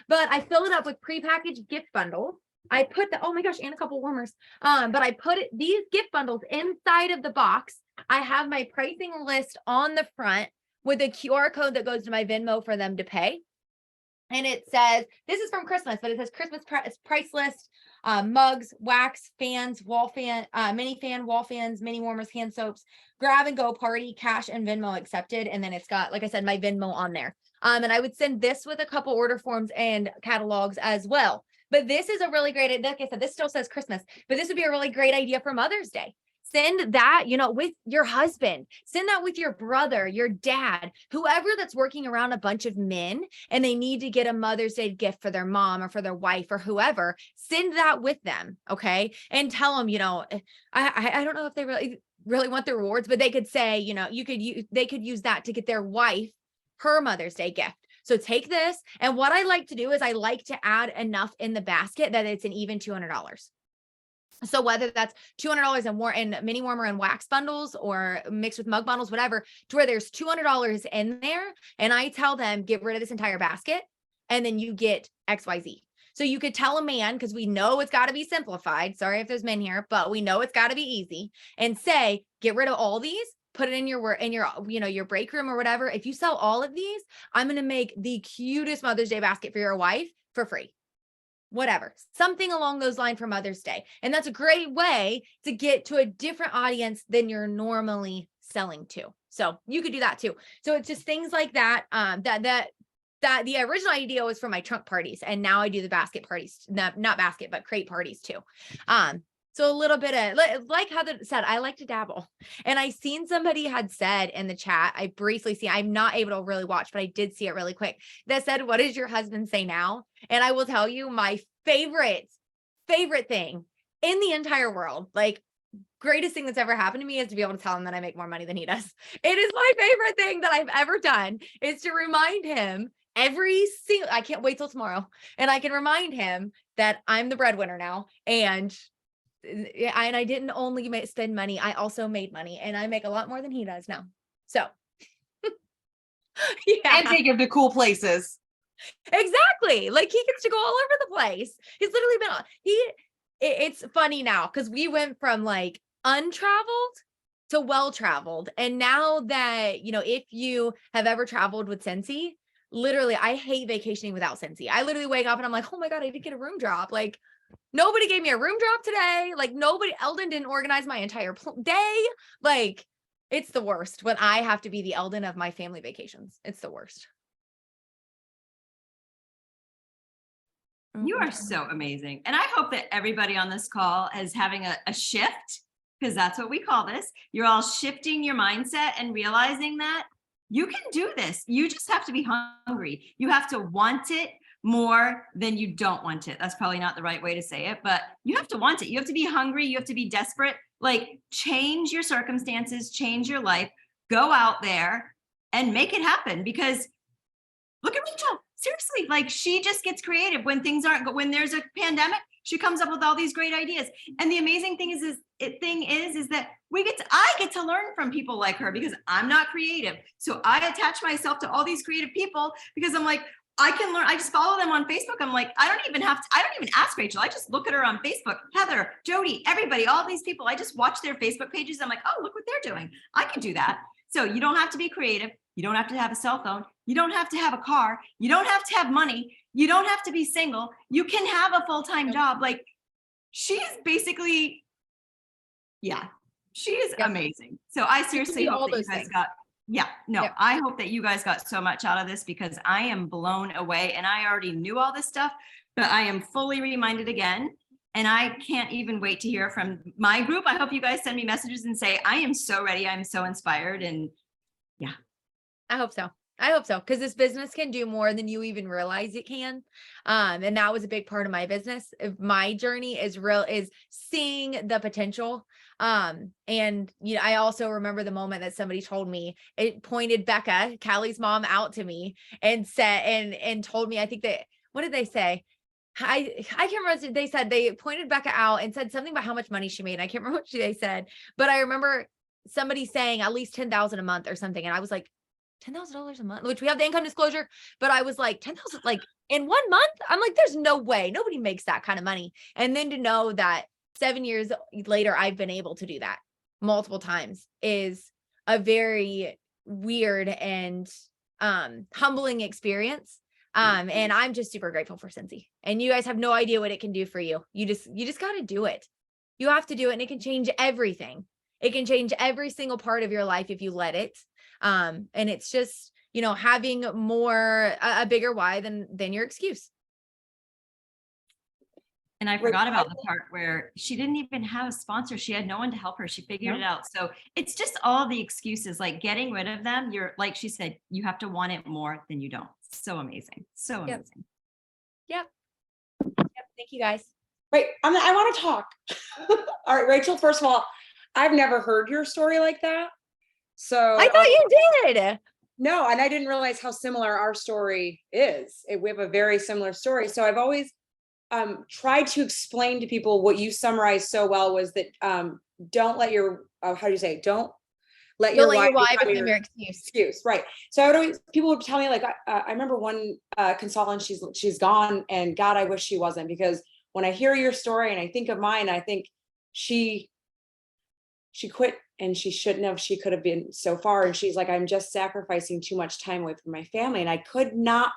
but I fill it up with prepackaged gift bundles. I put oh my gosh, and a couple warmers. But I put these gift bundles inside of the box. I have my pricing list on the front with a QR code that goes to my Venmo for them to pay. And it says, this is from Christmas, but it says Christmas price list, mugs, wax, fans, wall fan, mini fan, wall fans, mini warmers, hand soaps, grab and go party, cash and Venmo accepted. And then it's got, like I said, my Venmo on there. And I would send this with a couple order forms and catalogs as well. But this is a really great, like I said, this still says Christmas, but this would be a really great idea for Mother's Day. Send that, with your husband, send that with your brother, your dad, whoever that's working around a bunch of men and they need to get a Mother's Day gift for their mom or for their wife or whoever, send that with them. Okay. And tell them, I don't know if they really want the rewards, but they could say, they could use that to get their wife her Mother's Day gift. So take this. And what I like to do is I like to add enough in the basket that it's an even $200. So whether that's $200 and more in mini warmer and wax bundles or mixed with mug bundles, whatever, to where there's $200 in there. And I tell them, get rid of this entire basket and then you get XYZ. So you could tell a man, because we know it's got to be simplified. Sorry if there's men here, but we know it's got to be easy, and say, get rid of all these, put it in your break room or whatever. If you sell all of these, I'm going to make the cutest Mother's Day basket for your wife for free. Whatever, something along those lines for Mother's Day. And that's a great way to get to a different audience than you're normally selling to. So you could do that too. So it's just things like that, that the original idea was for my trunk parties. And now I do the basket parties, not basket, but crate parties too. So a little bit of like how it said, I like to dabble. And I seen somebody had said in the chat, I briefly see, I'm not able to really watch, but I did see it really quick, that said, what does your husband say now? And I will tell you my favorite thing in the entire world, like greatest thing that's ever happened to me, is to be able to tell him that I make more money than he does. It is my favorite thing that I've ever done, is to remind him I can't wait till tomorrow. And I can remind him that I'm the breadwinner now. And I didn't only spend money, I also made money, and I make a lot more than he does now. So yeah. And take him to cool places. Exactly. Like he gets to go all over the place. He's literally it's funny now because we went from like untraveled to well-traveled. And now that, if you have ever traveled with Scentsy, literally, I hate vacationing without Scentsy. I literally wake up and I'm like, oh my God, I did get a room drop. Like, nobody gave me a room drop today. Like Eldon didn't organize my entire day. Like it's the worst when I have to be the Eldon of my family vacations. It's the worst. You are so amazing. And I hope that everybody on this call is having a shift, because that's what we call this. You're all shifting your mindset and realizing that you can do this. You just have to be hungry. You have to want it more than you don't want it. That's probably not the right way to say it, but you have to want it. You have to be hungry. You have to be desperate. Like change your circumstances, change your life, go out there and make it happen. Because look at Rachel, seriously, like she just gets creative when things aren't, when there's a pandemic, she comes up with all these great ideas. And the amazing thing is that I get to learn from people like her because I'm not creative. So I attach myself to all these creative people because I'm like, I can learn. I just follow them on Facebook. I'm like, I don't even ask Rachel. I just look at her on Facebook, Heather, Jody, everybody, all these people. I just watch their Facebook pages. I'm like, oh, look what they're doing. I can do that. So you don't have to be creative. You don't have to have a cell phone. You don't have to have a car. You don't have to have money. You don't have to be single. You can have a full-time job. Like she is basically, yeah, she is amazing. So I seriously hope that you guys I hope that you guys got so much out of this because I am blown away and I already knew all this stuff, but I am fully reminded again. And I can't even wait to hear from my group. I hope you guys send me messages and say, I am so ready. I'm so inspired. And yeah. I hope so. Because this business can do more than you even realize it can. And that was a big part of my business. My journey is seeing the potential. And you know, I also remember the moment that somebody told me, it pointed Becca, Callie's mom, out to me and said, and told me, I think that, what did they say? I can't remember. They said they pointed Becca out and said something about how much money she made. I can't remember what they said, but I remember somebody saying at least 10,000 a month or something. And I was like, $10,000 a month, which we have the income disclosure, but I was like 10,000, like in 1 month, I'm like, there's no way nobody makes that kind of money. And then to know that 7 years later, I've been able to do that multiple times is a very weird and humbling experience. And I'm just super grateful for Cincy. And you guys have no idea what it can do for you. You just got to do it. You have to do it, and it can change everything. It can change every single part of your life if you let it. And it's just, you know, having a bigger why than your excuse. And I forgot about the part where she didn't even have a sponsor. She had no one to help her. She figured it out. So it's just all the excuses, like getting rid of them. You're, like she said, you have to want it more than you don't. So amazing. So amazing. Yep. Thank you guys. Wait, I want to talk. All right, Rachel, first of all, I've never heard your story like that. So I thought you did. No, and I didn't realize how similar our story is. We have a very similar story. So I've always tried to explain to people what you summarized so well was that don't let your, how do you say, don't let your why become your excuse. Right. So I would always, people would tell me, like, I remember one consultant, she's gone, and God, I wish she wasn't, because when I hear your story and I think of mine, I think she quit and she shouldn't have. She could have been so far. And she's like, I'm just sacrificing too much time away from my family. And I could not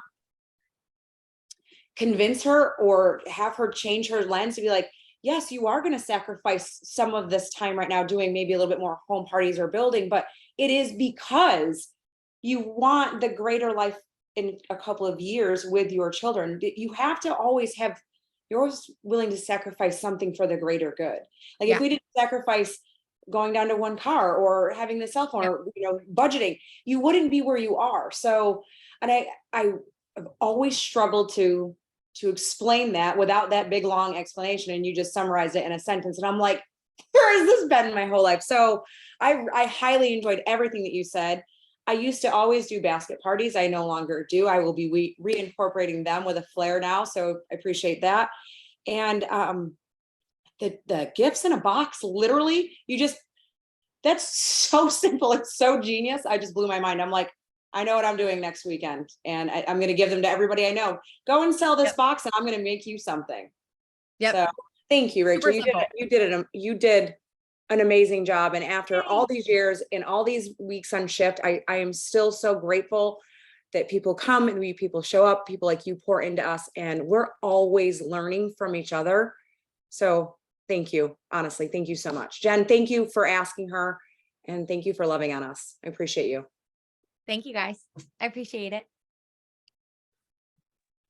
convince her or have her change her lens to be like, yes, you are going to sacrifice some of this time right now doing maybe a little bit more home parties or building, but it is because you want the greater life in a couple of years with your children. You have to always have, you're always willing to sacrifice something for the greater good. Like if we didn't sacrifice going down to one car or having the cell phone or, you know, budgeting, you wouldn't be where you are. So, and I've always struggled to explain that without that big long explanation, and you just summarized it in a sentence, and I'm like, where has this been my whole life? So I highly enjoyed everything that you said. I used to always do basket parties. I no longer do. I will be reincorporating them with a flair now, so I appreciate that. And the gifts in a box, literally, that's so simple. It's so genius. I just blew my mind. I'm like, I know what I'm doing next weekend, and I'm going to give them to everybody I know. Go and sell this box, and I'm going to make you something. So thank you, Rachel. You did an amazing job. And after all these years and all these weeks on shift, I am still so grateful that people come and people show up, people like you pour into us, and we're always learning from each other. So thank you. Honestly, thank you so much. Jen, thank you for asking her, and thank you for loving on us. I appreciate you. Thank you guys. I appreciate it.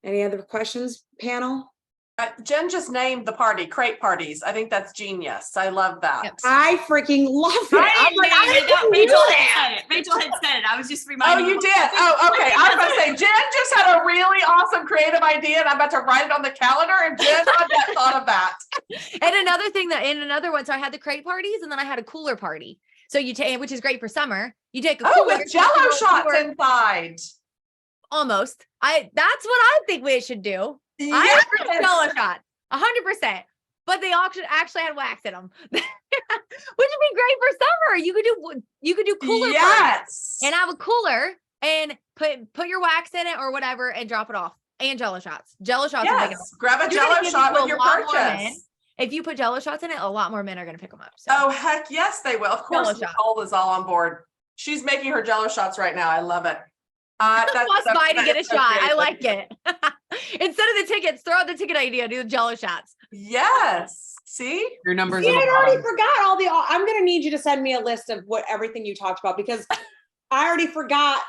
Any other questions, panel? Jen just named the party crate parties. I think that's genius. I love that. Yep. I freaking love it. Rachel had said it. I was just reminding. Oh, you did. Oh, okay. I was about to say, Jen just had a really awesome creative idea, and I'm about to write it on the calendar. And Jen thought of that. And another thing another one, so I had the crate parties, and then I had a cooler party. So you take, which is great for summer. You take a cooler with Jello shots inside. Almost. That's what I think we should do. I agree with Jello shots, 100%. But they actually had wax in them, which would be great for summer. You could do cooler parties Yes. and have a cooler and put your wax in it or whatever and drop it off. And Jello shots. Jello shots. Yes. Grab a You're gonna Jello give shot it to with a your lot more men. purchase. If you put Jello shots in it, a lot more men are going to pick them up. So. Oh, heck yes, they will. Of course, Jello shot. Nicole is all on board. She's making her Jello shots right now. I love it. Must buy to that get a is so shot. I creative. like it. Instead of the tickets, throw out the ticket idea. Do the Jello shots. Yes. See? Your numbers. See, on the I already bottom. forgot all the. I'm gonna need you to send me a list of what everything you talked about because I already forgot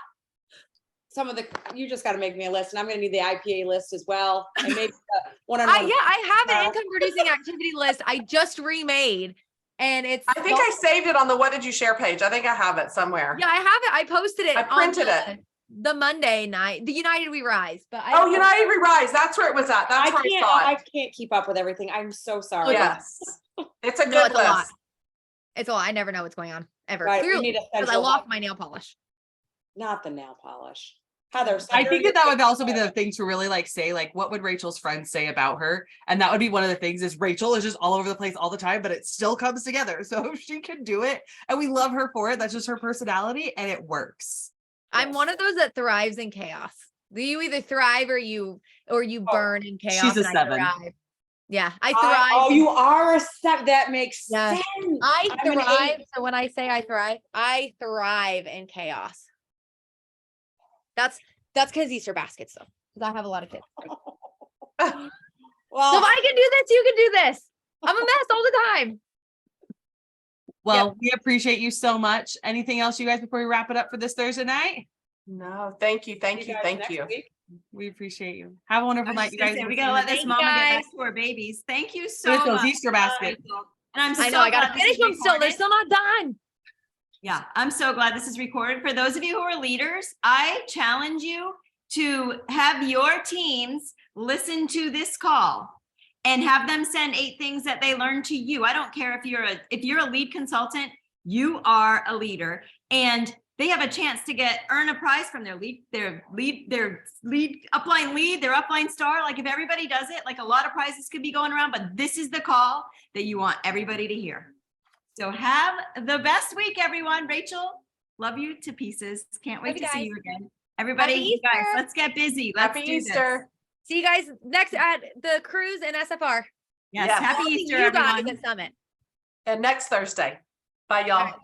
some of the. You just got to make me a list, and I'm gonna need the IPA list as well, and maybe the one-on-one. I have an income producing activity list I just remade, and it's. I think I saved it on the What Did You Share page. I think I have it somewhere. Yeah, I have it. I posted it. I printed it. The Monday night, the United We Rise. But United We Rise. That's where it was at. That's where I saw I it. can't keep up with everything. I'm so sorry. Yes. It's a No, good it's a lot. list. It's a lot. I never know what's going on ever. Right, we Clearly, need because I essential lost help. my nail polish. Not the nail polish. Heather, I think that would also be the thing to really like say, like, what would Rachel's friends say about her? And that would be one of the things is Rachel is just all over the place all the time, but it still comes together. So if she can do it and we love her for it, that's just her personality and it works. I'm one of those that thrives in chaos. You either thrive or you burn in chaos. She's a and I 7. thrive. Yeah, I thrive. Oh, you are a 7. That makes Yeah. sense. I I'm an thrive. 8. So when I say I thrive in chaos. That's because Easter baskets though. Because I have a lot of kids. Well, So if I can do this, you can do this. I'm a mess all the time. Well, we appreciate you so much. Anything else, you guys, before we wrap it up for this Thursday night? No, thank you. Thank you. guys Thank next you. week. We appreciate you. Have a wonderful night, you guys. We gotta let this Thank you, mama get guys. back to her babies. Thank you so Finish those much. Easter baskets. And I'm so I know I gotta glad this finish is them still. They're recorded. still not done. Yeah, I'm so glad this is recorded. For those of you who are leaders, I challenge you to have your teams listen to this call and have them send 8 things that they learned to you. I don't care if you're a lead consultant, you are a leader, and they have a chance to earn a prize from their upline star. Like if everybody does it, like a lot of prizes could be going around, but this is the call that you want everybody to hear. So have the best week, everyone. Rachel, love you to pieces. Can't wait Love you to see guys. you again. Everybody, Happy you guys, Easter. let's get busy. Let's Happy do this. Easter. See you guys next at the cruise in SFR. Yes, Yes. happy I'll see Easter, you guys everyone. at Summit. And next Thursday. Bye, y'all. All right, love you.